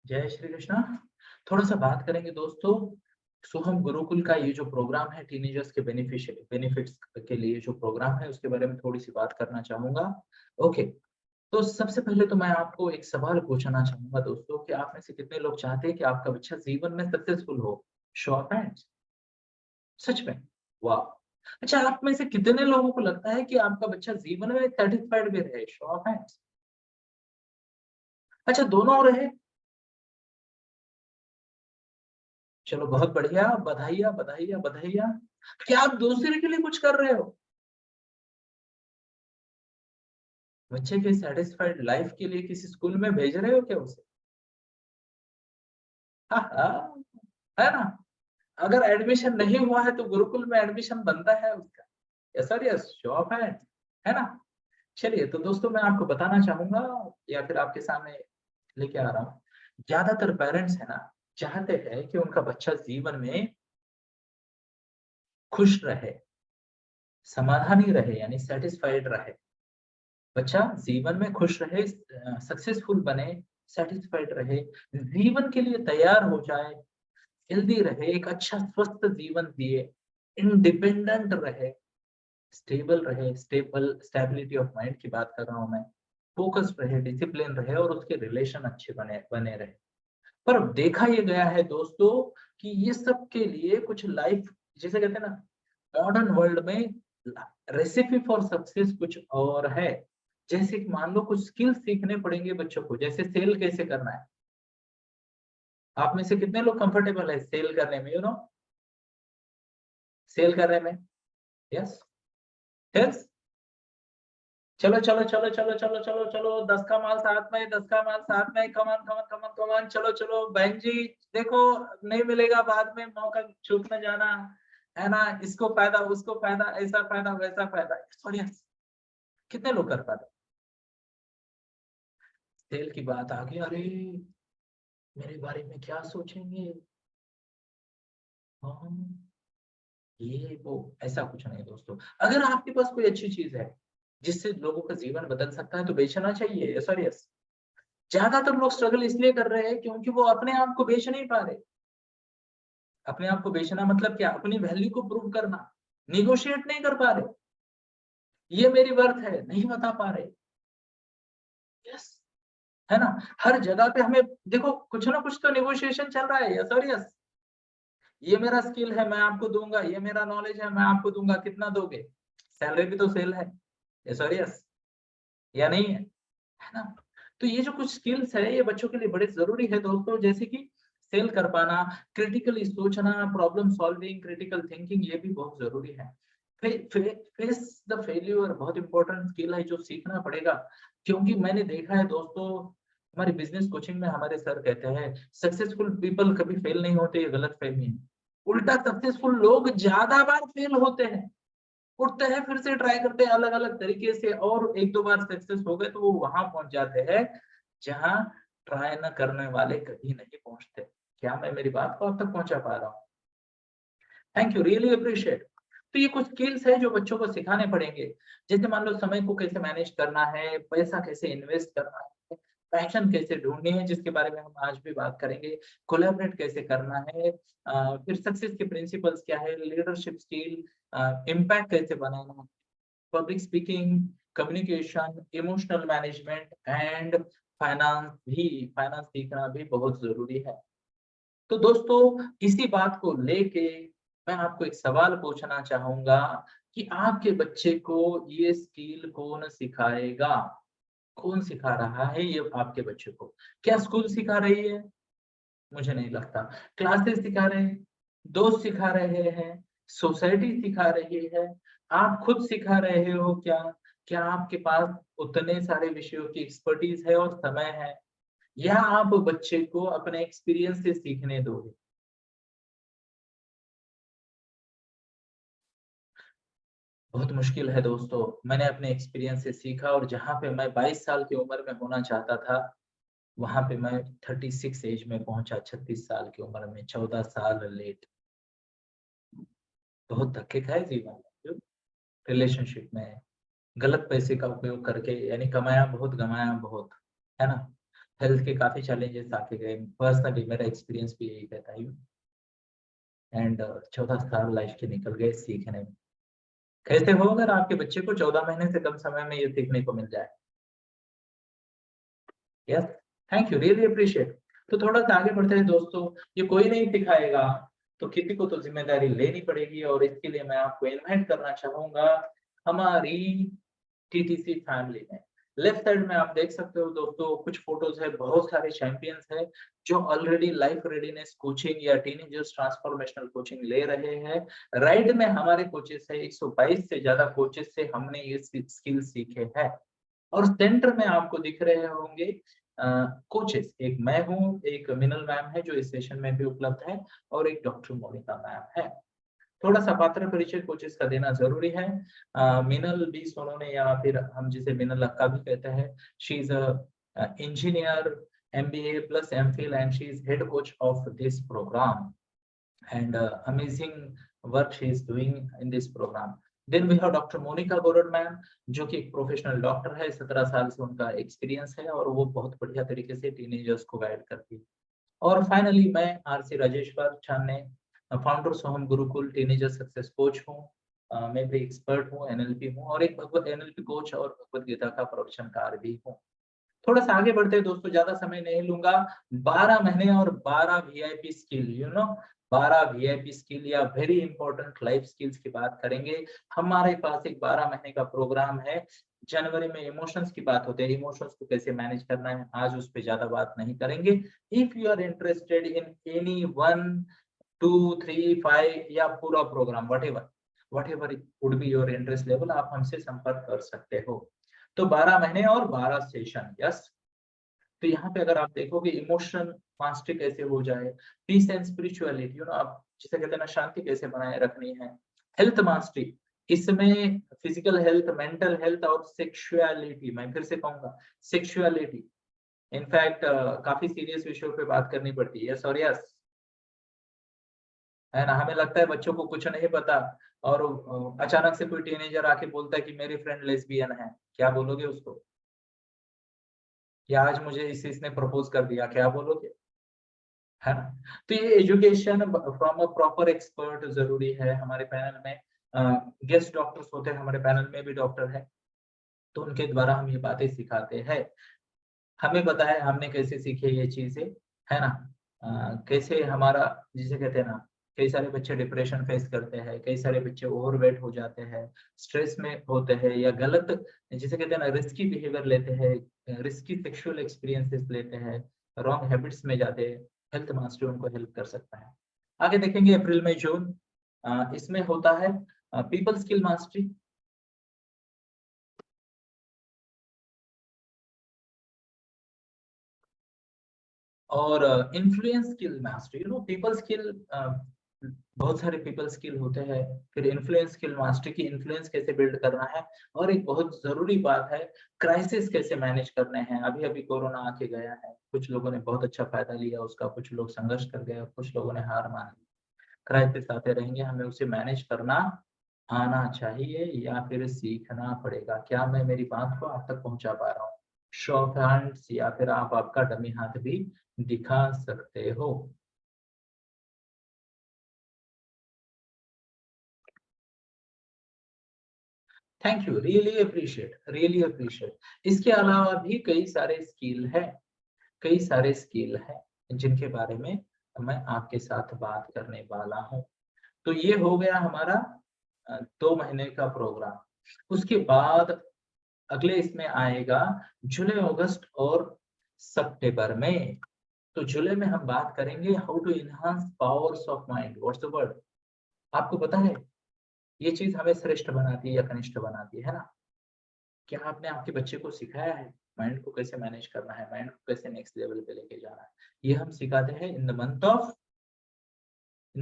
जय श्री कृष्णा। थोड़ा सा बात करेंगे दोस्तों, सोहम गुरुकुल का ये जो प्रोग्राम है टीनेजर्स के बेनिफिट्स के लिए जो प्रोग्राम है उसके बारे में थोड़ी सी बात करना चाहूंगा। ओके, तो सबसे पहले तो मैं आपको एक सवाल पूछना चाहूंगा दोस्तों कि आप में से कितने लोग चाहते हैं कि आपका बच्चा जीवन में सक्सेसफुल हो? Show off hands. सच में? वाह। अच्छा, आप में से कितने लोगों को लगता है कि आपका बच्चा जीवन में सेटिस्फाइड भी रहे? Show off hands. अच्छा, दोनों रहे। चलो बहुत बढ़िया, बधाइयाँ, बधाइयाँ, बधाइयाँ। क्या आप दूसरे के लिए कुछ कर रहे हो? बच्चे की सैटिस्फाइड लाइफ के लिए किसी स्कूल में भेज रहे हो क्या उसे? हाँ, हाँ, है ना? अगर एडमिशन नहीं हुआ है तो गुरुकुल में एडमिशन बनता है उसका। Yes sir yes, show off है ना? चलिए तो दोस्तों मैं आपको बताना चाहूँगा या फिर आपके सामने लेके आ रहा हूँ। ज़्यादातर पेरेंट्स है ना, चाहते हैं कि उनका बच्चा जीवन में खुश रहे, समाधानी रहे यानी सैटिस्फाइड रहे। बच्चा जीवन में खुश रहे, सक्सेसफुल बने, सैटिस्फाइड रहे, जीवन के लिए तैयार हो जाए, हेल्दी रहे, एक अच्छा स्वस्थ जीवन जिए, इंडिपेंडेंट रहे, स्टेबल रहे, स्टेबिलिटी ऑफ माइंड की बात कर रहा हूँ मैं, फोकस्ड रहे, डिसिप्लिन रहे और उसके रिलेशन अच्छे बने बने रहे। पर देखा ये गया है दोस्तों कि ये सब के लिए कुछ लाइफ, जिसे कहते हैं ना, मॉडर्न वर्ल्ड में रेसिपी फॉर सक्सेस कुछ और है। जैसे कि मान लो कुछ स्किल सीखने पड़ेंगे बच्चों को, जैसे सेल कैसे करना है। आप में से कितने लोग कंफर्टेबल है सेल करने में, सेल करने में? Yes, yes. चलो चलो चलो चलो चलो चलो चलो, 10 का माल साथ में, 10 का माल साथ में, कमान कमान कमान कमान, चलो चलो बहन जी, देखो नहीं मिलेगा बाद में मौका, चूक न जाना, है ना? इसको फायदा, उसको फायदा, ऐसा फायदा, वैसा फायदा। सॉरी, कितने लोग कर पाते? सेल की बात आ गई, अरे मेरे बारे में क्या सोचेंगे? हाँ, ये वो ऐसा कुछ नहीं दोस्तों। अगर आपके पास कोई अच्छी चीज है जिससे लोगों का जीवन बदल सकता है तो बेचना चाहिए। Sorry yes. ज्यादातर लोग स्ट्रगल इसलिए कर रहे हैं क्योंकि वो अपने आप को बेच नहीं पा रहे। अपने आप को बेचना मतलब क्या? अपनी वैल्यू को प्रूव करना, निगोशिएट नहीं कर पा रहे, ये मेरी वर्थ है नहीं बता पा रहे। यस, है ना? हर जगह पे हमें देखो कुछ ना कुछ तो नेगोशिएशन चल रहा है। यस और यस। ये मेरा स्किल है मैं आपको दूंगा, ये मेरा नॉलेज है मैं आपको दूंगा, कितना दोगे? सैलरी भी तो सेल है। यस और यस, या नहीं है ना? तो ये जो कुछ स्किल्स है ये बच्चों के लिए बड़े ज़रूरी है दोस्तों, जैसे कि सेल कर पाना, क्रिटिकली सोचना, प्रॉब्लम सॉल्विंग, क्रिटिकल थिंकिंग, ये भी बहुत ज़रूरी है। फे फे फेस द फेल्योर बहुत इम्पोर्टेंट स्किल है जो सीखना पड़ेगा, क्योंकि मैंने देखा है दोस्तों, हमारी बिज़नेस कोचिंग में हमारे सर कहते हैं, सक्सेसफुल पीपल कभी फेल नहीं होते, ये गलतफ़हमी है। उल्टा सक्सेसफुल लोग ज़्यादा बार फेल होते हैं। उठते हैं, फिर से ट्राई करते हैं अलग-अलग तरीके से और 1-2 बार सक्सेस हो गए तो वो वहाँ पहुँच जाते हैं, जहाँ ट्राई ना करने वाले कभी नहीं पहुँचते। क्या मैं मेरी बात को आप तक पहुँचा पा रहा हूँ? Thank you, really appreciate. तो ये कुछ स्किल्स हैं जो बच्चों को सिखाने पड़ेंगे। जैसे मान लो समय को कैसे मैनेज करना है, पैसा कैसे इन्वेस्ट करना है, पैशन कैसे ढूँढनी है जिसके बारे में हम आज भी बात करेंगे, कोलैबोरेट कैसे करना है, फिर सक्सेस के प्रिंसिपल्स क्या है, लीडरशिप स्किल, इम्पैक्ट कैसे बनाना है, public speaking, communication, emotional management and finance सीखना भी बहुत ज़रूरी है। तो दोस्तों इसी बात को लेके मैं आपको एक सवाल पूछना चाहूँगा कि आपके बच्चे को ये स्किल कौन सिखाएगा? कौन सिखा रहा है ये आपके बच्चे को? क्या स्कूल सिखा रही है? मुझे नहीं लगता। क्लासेस सिखा रहे हैं, दोस्त सिखा रहे हैं, सोसाइटी सिखा रही है, आप खुद सिखा रहे हो क्या? क्या आपके पास उतने सारे विषयों की एक्सपर्टीज़ है और समय है? या आप बच्चे को अपने एक्सपीरियंस से सीखने दोगे? बहुत मुश्किल है दोस्तों। मैंने अपने एक्सपीरियंस से सीखा और जहाँ पे मैं 22 साल की उम्र में होना चाहता था, वहाँ पे मैं 36 ऐज में पहुँचा, 36 साल की उम्र में, 14 साल लेट। बहुत धक्के खाए जीवन में, क्यों? रिलेशनशिप में, गलत पैसे का उपयोग करके यानी कमाया बहुत, गँवाया बहुत, है ना? हेल्थ के काफी चैलेंजेस आके गए, पर्सनली मेरा एक्सपीरियंस भी यही कहता है। एंड 14 साल लाइफ के निकल गए सीखने में। कैसे हो अगर आपके बच्चे को 14 महीने से कम समय में ये सीखने को मिल जाए? Yes, thank you, really appreciate. तो थोड़ा सा आगे बढ़ते हैं दोस्तों। ये कोई नहीं सिखाएगा, तो किसी को तो जिम्मेदारी लेनी पड़ेगी, और इसके लिए मैं आपको इनवाइट करना चाहूंगा हमारी टीटीसी फैमिली में। लेफ्ट साइड में आप देख सकते हो दोस्तों, कुछ फोटोज है, बहुत सारे चैंपियंस है जो ऑलरेडी लाइफ रेडीनेस कोचिंग या टीनेजर्स ट्रांसफॉर्मेशनल कोचिंग ले रहे हैं। राइट में हमारे कोचेस है, 122 से ज्यादा कोचेस से हमने ये स्किल सीखे हैं। और सेंटर में आपको दिख रहे होंगे कोचेस, एक मैं हूँ, एक मिनल मैम है जो इस सेशन में भी उपलब्ध है, और एक डॉक्टर मोनिका मैम है। थोड़ा सा पात्र परिचय कोचेस का देना जरूरी है। मिनल बी सोनू ने, या फिर हम जिसे मिनल अक्का भी कहते हैं, she is engineer, MBA plus MPhil, and she is head coach of this program, and amazing work she is doing in this program. Then we have Dr. Monica Gorod ma'am, जो कि एक प्रोफेशनल डॉक्टर है, 17 साल से उनका experience है, और वो बहुत बढ़िया तरीके से टीनेजर्स को गाइड करती है। और फाइनली मैं RC राजेश्वर छाने, फाउंडर सोहम गुरुकुल टीनेजर सक्सेस कोच हूँ। मैं भी एक्सपर्ट हूँ, NLP हूँ, और एक भगवत NLP कोच और भगवत गीता का प्रवचनकार भी हूँ। थोड़ा सा आगे बढ़ते हैं दोस्तों, ज्यादा समय नहीं लूंगा। 12 महीने और 12 VIP स्किल, 12 VIP स्किल या वेरी इंपॉर्टेंट लाइफ स्किल्स की बात करेंगे। हमारे पास एक 12 महीने का प्रोग्राम है। जनवरी में इमोशंस की बात होती है, इमोशंस को कैसे मैनेज करना है, आज उस पर ज्यादा बात नहीं करेंगे। If you are interested in any 1, 2, 3, 5 या पूरा program, whatever would be your interest level, आप हमसे संपर्क कर सकते हो। तो 12 महीने और 12 सेशन, यस। तो यहाँ पे अगर आप देखोगे इमोशन मास्टरी कैसे हो जाए, पीस एंड स्पिरिचुअलिटी, आप जिसे कहते हैं ना, शांति कैसे बनाए रखनी है, हेल्थ मास्टरी, इसमें फिजिकल हेल्थ, मेंटल हेल्थ और सेक्सुअलिटी, मैं फिर से कहूंगा सेक्सुअलिटी, इनफैक्ट काफी सीरियस विषयों पे बात करनी पड़ती है, यस और यस, है ना। हमें लगता है बच्चों को कुछ नहीं पता, और अचानक से कोई टीनेजर आके बोलता है कि मेरी फ्रेंड लेस्बियन है, क्या बोलोगे उसको? या आज मुझे इसने प्रपोज कर दिया, क्या बोलोगे? है ना। तो ये education from a proper expert जरूरी है। हमारे पैनल में गेस्ट डॉक्टर्स होते हैं, हमारे पैनल में भी डॉक्टर है, तो उनके द्वारा हम ये बातें सिखाते हैं। हमें पता है हमने कैसे सीखे ये चीजें, है ना। कैसे हमारा, जिसे कहते हैं ना, कई सारे बच्चे डिप्रेशन फेस करते हैं, कई सारे बच्चे ओवरवेट हो जाते हैं, स्ट्रेस में होते हैं, या गलत, जिसे कहते हैं ना, रिस्की बिहेवियर लेते हैं, रिस्की सेक्सुअल एक्सपीरियंसेस लेते हैं, रॉन्ग हैबिट्स में जाते हैं। हेल्थ मास्टर उनको हेल्प कर सकता है। आगे देखेंगे अप्रैल में जून, इसमें होता है पीपल स्किल मास्टरी, और influence skill mastery, people skill, बहुत सारे पीपल स्किल होते हैं। फिर इन्फ्लुएंस स्किल मास्टरी की इन्फ्लुएंस कैसे बिल्ड करना है, और एक बहुत जरूरी बात है, क्राइसिस कैसे मैनेज करने हैं। अभी अभी कोरोना आके गया है, कुछ लोगों ने बहुत अच्छा फायदा लिया उसका, कुछ लोग संघर्ष कर गए, कुछ लोगों ने हार मान ली। क्राइसिस आते रहेंगे, हमें उसे मैनेज करना आना चाहिए, या फिर सीखना पड़ेगा। क्या मैं मेरी बात को आप तक पहुंचा पा रहा हूँ? शो ऑफ हैंड्स, या फिर आप आपका डमी हाथ भी दिखा सकते हो। Thank you, really appreciate, really appreciate. इसके अलावा भी कई सारे स्किल है, कई सारे स्किल है जिनके बारे में मैं आपके साथ बात करने वाला हूँ। तो ये हो गया हमारा 2 महीने का प्रोग्राम। उसके बाद अगले इसमें आएगा जुलाई, अगस्त और सितंबर में। तो जुलाई में हम बात करेंगे how to enhance powers of mind, what's the word. आपको पता है ये चीज हमें श्रेष्ठ बनाती है या कनिष्ठ बनाती है ना। क्या आपने आपके बच्चे को सिखाया है माइंड को कैसे मैनेज करना है, माइंड को कैसे नेक्स्ट लेवल पे लेके जाना है? ये हम सिखाते हैं in the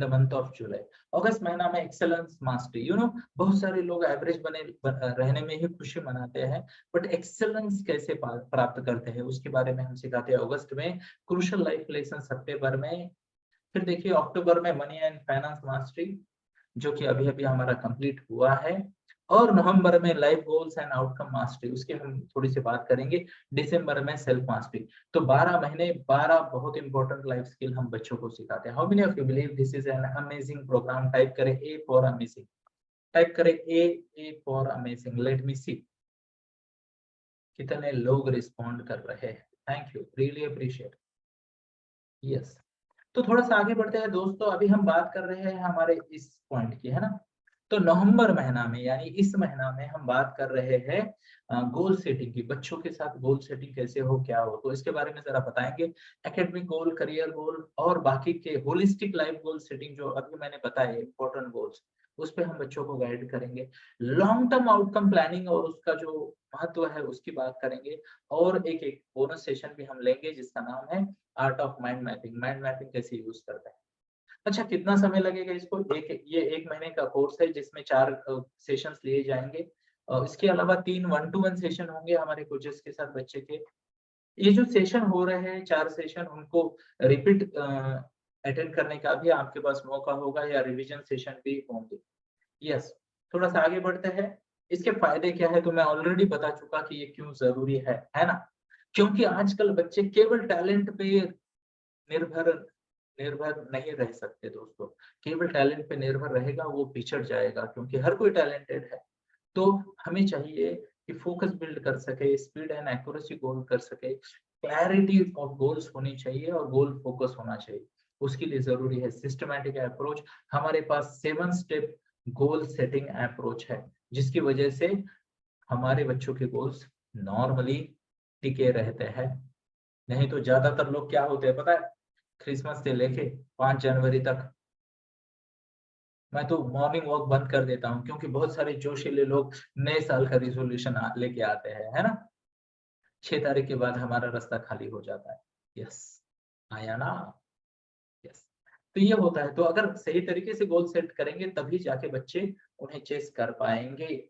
month of July. अगस्त महीना में एक्सेलेंस मास्टरी, बहुत सारे लोग एवरेज रहने में ही खुशी मनाते हैं, बट एक्सेलेंस कैसे प्राप्त करते हैं उसके बारे में हम सिखाते हैं अगस्त में। क्रूशियल लाइफ लेसन सितंबर में। फिर देखिए अक्टूबर में मनी एंड फाइनेंस मास्टरी, जो कि अभी अभी हमारा कंप्लीट हुआ है। और नवंबर में life goals and outcome mastery, उसकी हम थोड़ी सी बात करेंगे। दिसंबर में सेल्फ मास्टरी। तो 12 महीने 12 बहुत इंपॉर्टेंट लाइफ स्किल हम बच्चों को सिखाते हैं। How many of you believe this is an amazing program? Type करें ए फॉर अमेजिंग, टाइप करें A for amazing. Let me see कितने लोग रिस्पॉन्ड कर रहे हैं। Thank you, really appreciate. Yes, तो थोड़ा सा आगे बढ़ते हैं दोस्तों। अभी हम बात कर रहे हैं हमारे इस पॉइंट की, है ना। तो नवंबर महीना में यानी इस महीना में हम बात कर रहे हैं गोल सेटिंग की। बच्चों के साथ गोल सेटिंग कैसे हो, क्या हो, तो इसके बारे में जरा बताएंगे। एकेडमिक गोल, करियर गोल और बाकी के होलिस्टिक लाइफ गोल सेटिंग जो अभी मैंने बताया इंपॉर्टेंट गोल्स, उस पे हम बच्चों को गाइड करेंगे। लॉन्ग टर्म आउटकम प्लानिंग और उसका जो महत्व है उसकी बात करेंगे। और एक बोनस सेशन भी हम लेंगे जिसका नाम है art of mind mapping. Mind mapping कैसे यूज करते हैं। अच्छा, कितना समय लगेगा इसको? ये 1 महीने का कोर्स है जिसमें 4 सेशंस लिए जाएंगे। इसके अलावा 3 1-to-1 सेशन होंगे हमारे कोचेस के साथ बच्चे के। ये जो सेशन हो रहे हैं 4 सेशन, उनको रिपीट अटेंड करने का भी आपके पास मौका होगा या रिवीजन सेशन भी होंगे। यस, थोड़ा सा आगे बढ़ते हैं। इसके फायदे क्या है तो मैं ऑलरेडी बता चुका कि ये क्यों जरूरी है ना। क्योंकि आजकल बच्चे केवल टैलेंट पे निर्भर निर्भर नहीं रह सकते दोस्तों। केवल टैलेंट पे निर्भर रहेगा वो पिछड़ जाएगा, क्योंकि हर कोई टैलेंटेड है। तो हमें चाहिए कि फोकस बिल्ड कर सके, स्पीड एंड एक्यूरेसी गोल कर सके, क्लैरिटी ऑफ गोल्स होनी चाहिए और गोल फोकस होना चाहिए। उसके लिए जरूरी है सिस्टमैटिक अप्रोच। हमारे पास 7 स्टेप गोल सेटिंग अप्रोच है, जिसकी वजह से हमारे बच्चों के गोल्स नॉर्मली टिके रहते हैं। नहीं तो ज्यादातर लोग क्या होते हैं पता है, क्रिसमस से लेके 5 जनवरी तक मैं तो मॉर्निंग वॉक बंद कर देता हूँ, क्योंकि बहुत सारे जोशीले लोग नए साल का रिजोल्यूशन लेके आते हैं, है ना। 6 तारीख के बाद हमारा रास्ता खाली हो जाता है। यस, आया ना। यस, तो ये होता है। तो अगर सही तरीके से गोल सेट करेंगे तभी जाके बच्चे उन्हें चेस कर पाएंगे।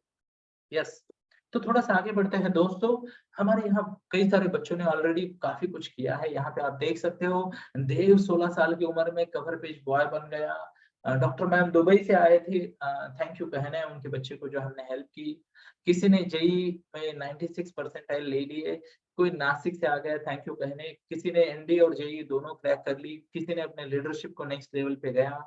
यस, तो थोड़ा सा आगे बढ़ते हैं दोस्तों। हमारे यहाँ कई सारे बच्चों ने ऑलरेडी काफी कुछ किया है। यहाँ पे आप देख सकते हो, देव 16 साल की उम्र में कवर पेज बॉय बन गया। डॉक्टर मैम दुबई से आए थे, थैंक यू कहने उनके बच्चे को जो हमने हेल्प की। किसी ने जेई में 96 परसेंटाइल ले लिए, कोई नासिक से आ गया, थैंक यू कहने। किसी ने एनडी और जेई दोनों क्रैक कर ली, किसी ने अपने लीडरशिप को नेक्स्ट लेवल पे गया।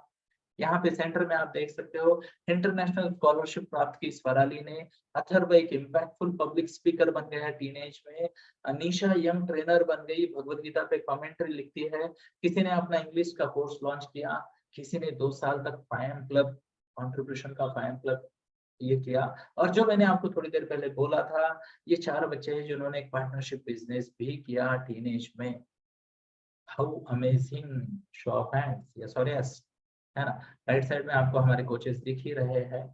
यहाँ पे सेंटर में आप देख सकते हो, इंटरनेशनल स्कॉलरशिप प्राप्त की स्वराली ने। अथर्व एक इम्पैक्टफुल पब्लिक स्पीकर बन गया है टीनेज में। अनीशा यंग ट्रेनर बन गई, भगवत गीता पे कमेंट्री लिखती है। किसी ने अपना इंग्लिश का कोर्स लॉन्च किया, किसी ने 2 साल तक फायम क्लब कंट्रीब्यूशन का फायम क्लब ये किया। और जो मैंने आपको थोड़ी देर पहले बोला था, ये 4 बच्चे हैं जिन्होंने एक पार्टनरशिप बिजनेस भी किया टीनेज में। How amazing, show off hands, yes और यस, है ना। राइट साइड में आपको हमारे कोचेस दिख ही रहे हैं।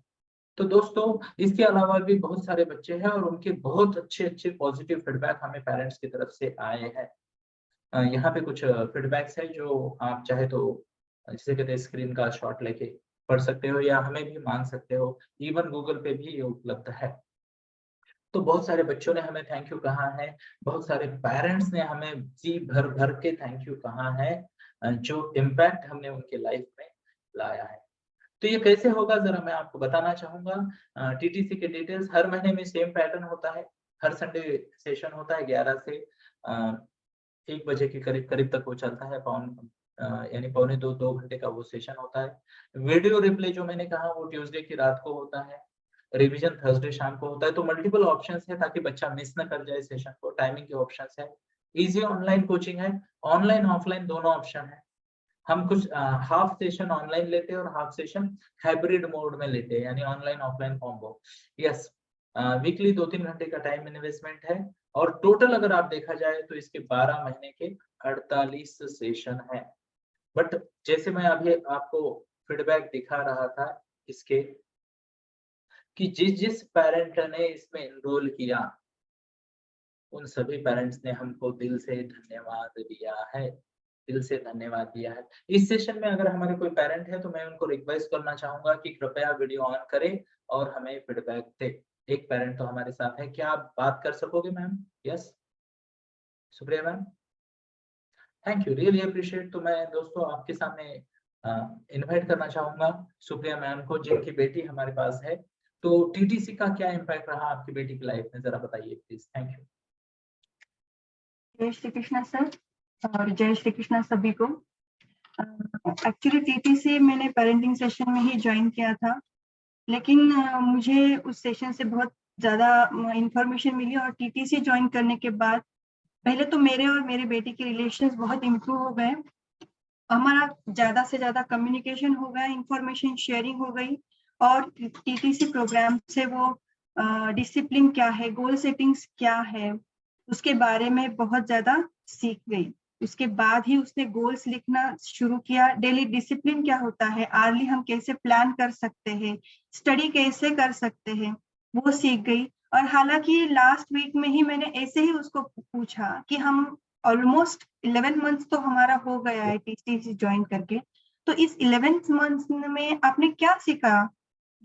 तो दोस्तों इसके अलावा भी बहुत सारे बच्चे हैं और उनके बहुत अच्छे अच्छे पॉजिटिव फीडबैक हमें पेरेंट्स की तरफ से आए हैं। यहाँ पे कुछ फीडबैक्स है जो आप चाहे तो जिसे कहते हैं स्क्रीन का शॉट लेके पढ़ सकते हो या हमें भी मांग सकते हो। इवन गूगल पे भी ये उपलब्ध है। तो बहुत सारे बच्चों ने हमें थैंक यू कहा है, बहुत सारे पेरेंट्स ने हमें जी भर भर के थैंक यू कहा है, जो इम्पैक्ट हमने उनके लाइफ में लाया है। तो ये कैसे होगा जरा मैं आपको बताना चाहूंगा। टीटीसी के डिटेल्स हर महीने में सेम पैटर्न होता है। हर संडे सेशन होता है 11 से 1 बजे के करीब करीब तक वो चलता है। यानी पौने 2 घंटे का वो सेशन होता है। वीडियो रिप्ले जो मैंने कहा वो ट्यूसडे की रात को होता है। रिवीजन थर्सडे शाम को होता है। तो मल्टीपल ऑप्शंस है ताकि बच्चा मिस ना कर जाए सेशन को। टाइमिंग के ऑप्शंस है। इजी ऑनलाइन कोचिंग है, ऑनलाइन ऑफलाइन दोनों ऑप्शन है। हम कुछ हाफ सेशन ऑनलाइन लेते हैं और हाफ सेशन हाइब्रिड मोड में लेते हैं, यानी online offline combo. Yes, weekly 2-3 घंटे का टाइम इन्वेस्टमेंट है। और टोटल अगर आप देखा जाए तो इसके 12 महीने के 48 सेशन है। बट जैसे मैं अभी आपको फीडबैक दिखा रहा था इसके, कि जिस जिस पेरेंट ने इसमें एनरोल किया उन सभी पेरेंट्स ने हमको दिल से धन्यवाद दिया है, दिल से धन्यवाद दिया है। इस सेशन में अगर हमारे कोई पेरेंट है तो मैं उनको रिक्वेस्ट करना चाहूंगा कि कृपया वीडियो ऑन करें और हमें फीडबैक दे। एक पेरेंट तो हमारे साथ है, क्या आप बात कर सकोगे ma'am? Yes, Supriya ma'am, thank you, really appreciate. तो मैं दोस्तों आपके सामने इनवाइट करना चाहूंगा सुप्रिया मैम को, जिनकी बेटी हमारे पास है। तो टीटीसी का क्या इम्पैक्ट रहा आपकी बेटी की लाइफ में, जरा बताइए प्लीज। Thank you. जय श्री कृष्णा सर, और जय श्री कृष्णा सभी को। एक्चुअली टीटीसी मैंने पेरेंटिंग सेशन में ही ज्वाइन किया था, लेकिन मुझे उस सेशन से बहुत ज़्यादा इंफॉर्मेशन मिली, और टीटीसी ज्वाइन करने के बाद पहले तो मेरे और मेरे बेटे के रिलेशंस बहुत इम्प्रूव हो गए। हमारा ज़्यादा से ज़्यादा कम्युनिकेशन हो गया, इंफॉर्मेशन शेयरिंग हो गई, और टीटीसी प्रोग्राम से वो डिसिप्लिन क्या है, गोल सेटिंग्स क्या है, उसके बारे में बहुत ज़्यादा सीख गई। उसके बाद ही उसने गोल्स लिखना शुरू किया, डेली डिसिप्लिन क्या होता है, आर्ली हम कैसे प्लान कर सकते हैं, स्टडी कैसे कर सकते हैं, वो सीख गई। और हालांकि लास्ट वीक में ही मैंने ऐसे ही उसको पूछा कि हम ऑलमोस्ट 11 मंथ्स तो हमारा हो गया है टीटीसी ज्वाइन करके, तो इस 11th मंथ में आपने क्या सीखा,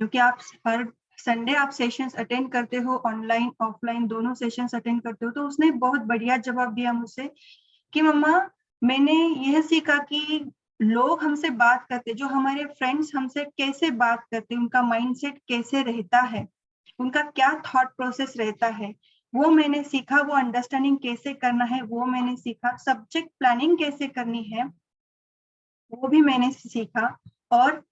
जो कि आप हर संडे आप सेशंस अटेंड करते हो, ऑनलाइन ऑफलाइन दोनों सेशंस अटेंड करते हो। तो उसने बहुत बढ़िया जवाब दिया मुझसे कि मम्मा, मैंने यह सीखा कि लोग हमसे बात करते, जो हमारे फ्रेंड्स हमसे कैसे बात करते, उनका माइंडसेट कैसे रहता है, उनका क्या थॉट प्रोसेस रहता है, वो मैंने सीखा। वो अंडरस्टैंडिंग कैसे करना है वो मैंने सीखा। सब्जेक्ट प्लानिंग कैसे करनी है वो भी मैंने सीखा। और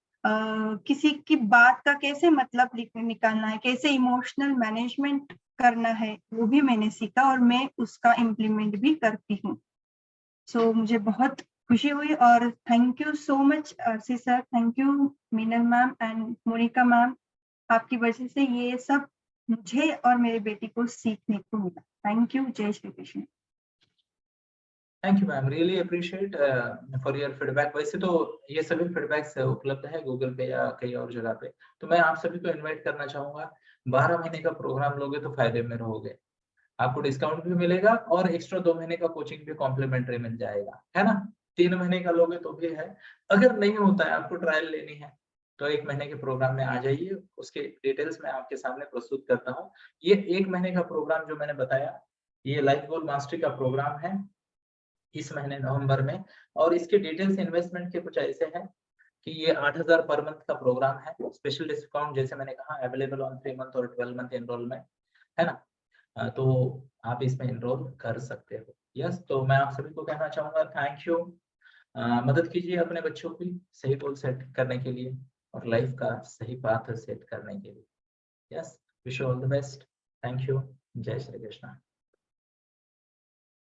किसी की बात का कैसे मतलब निकालना है, कैसे इमोशनल मैनेजमेंट करना है, वो भी मैंने सीखा, और मैं उसका इम्प्लीमेंट भी करती हूँ। सो मुझे बहुत खुशी हुई, और thank you so much RC sir, thank you Meenal ma'am and Monica ma'am. आपकी वजह से ये सब मुझे और मेरे बेटी को सीखने को मिला। Thank you. जय Shri Krishna. Thank you ma'am, really appreciate for your feedback. वैसे तो ये सभी फीडबैक्स उपलब्ध है गूगल पे या कई और जगह पे, तो मैं आप सभी को इनवाइट करना चाहूंगा। 12 महीने का प्रोग्राम लोगे तो फायदे में रहोगे, आपको डिस्काउंट भी मिलेगा और एक्स्ट्रा 2 महीने का कोचिंग भी कॉम्प्लीमेंट्री मिल जाएगा, है ना। 3 महीने का लोगे तो भी है। अगर नहीं होता है, आपको ट्रायल लेनी है, तो 1 महीने के प्रोग्राम में आ जाइए। उसके डिटेल्स मैं आपके सामने प्रस्तुत करता हूँ। ये 1 महीने का प्रोग्राम जो मैंने बताया, ये लाइफ गोल मास्टरी का प्रोग्राम है इस महीने नवंबर में। और इसके डिटेल्स इन्वेस्टमेंट के कुछ ऐसे हैं कि ये 8,000 पर मंथ का प्रोग्राम है। स्पेशल डिस्काउंट जैसे मैंने कहा अवेलेबल ऑन 3 मंथ और 12 मंथ एनरोलमेंट, है ना। तो आप इसमें एनरोल कर सकते हो। यस, तो मैं आप सभी को कहना चाहूंगा थैंक यू। मदद कीजिए अपने बच्चों की सही गोल सेट करने के लिए और लाइफ का सही पाथ सेट करने के लिए। Yes, wish you all the best. Thank you. जय श्री कृष्णा।